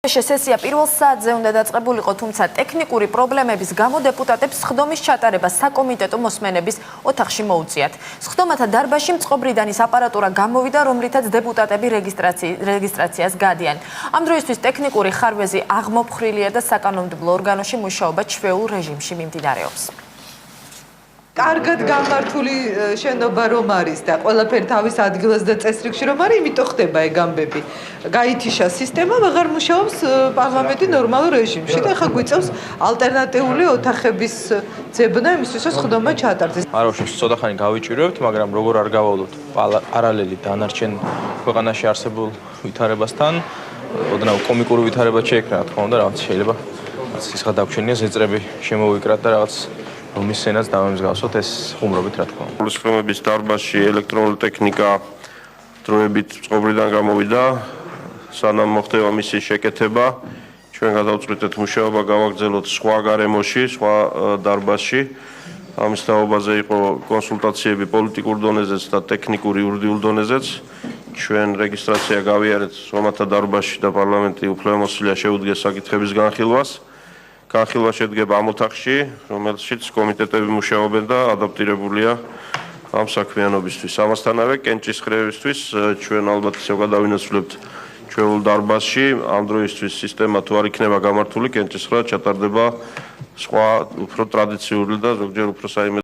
სესია პირველ საათზე უნდა დაწყებულიყო, თუმცა ტექნიკური პრობლემების გამო დეპუტატებს სხდომის ჩატარება საკომიტეტო მოსმენების ოთახში მოუწიათ. სხდომათა დარბაზში მწყობრიდან ის აპარატურა გამოვიდა, რომლითაც დეპუტატები რეგისტრაციას გადიან. ამ დროისთვის ტექნიკური ხარვეზი აღმოფხრილია და საკანონმდებლო ორგანოში მუშაობა ჩვეულ რეჟიმში მიმდინარეობს. კარგად გამართული შენობა რომ არის და ყველაფერი თავის ადგილას და წესრიგში რომ არის, იმიტომ ხდება ეგ ამბები. გაითიშა სისტემა, აღარ მუშაობს პარლამენტი ნორმალურ რეჟიმში და ახლა გვიწევს ალტერნატიული ოთახების ძებნა იმისთვის, რომ სხდომა ჩატარდეს. არაუშავს ცოტა ხანი გავიჭირებთ, მაგრამ როგორ არ გავავლოთ პარალელი დანარჩენ ქვეყანაში არსებულ ვითარებასთან, ოდნავ კომიკური ვითარება შეექმნა, რა თქმა უნდა, რაღაც შეიძლება სისხლად დაგვრჩენია ზეწრები შემოვიკრათ და რაღაც რომის სენაც დავემსგავსოთ ეს ხუმრობით რა თქმა უნდა. სხდომების დარბაზში ელექტრონული ტექნიკა დროებით წყობრიდან გამოვიდა, სანამ მოხდება მისი შეკეთება, ჩვენ გადავწყვიტეთ მუშაობა გავაგრძელოთ სხვა გარემოში, სხვა დარბაზში. ამის თაობაზე იყო კონსულტაციები პოლიტიკურ დონეზეც და ტექნიკური იურიდიულ დონეზეც. ჩვენ რეგისტრაცია გავიარეთ სხდომათა დარბაზში და პარლამენტი უფლებამოსილია შეუდგეს საკითხების განხილვას. განხილვა შედგება ამ ოთახში, რომელშიც კომიტეტები მუშაობენ და ადაპტირებულია ამ საქმიანობისთვის. ამასთანავე კენჭის ხრევისთვის ჩვენ ალბათ ისევ გადავინაცვლებთ ჩვეულ დარბაზში. ამ დროისთვის სისტემა თუ არ იქნება გამართული, კენჭის ხრევა ჩატარდება სხვა უფრო ტრადიციული და ზოგჯერ უფრო საიმედო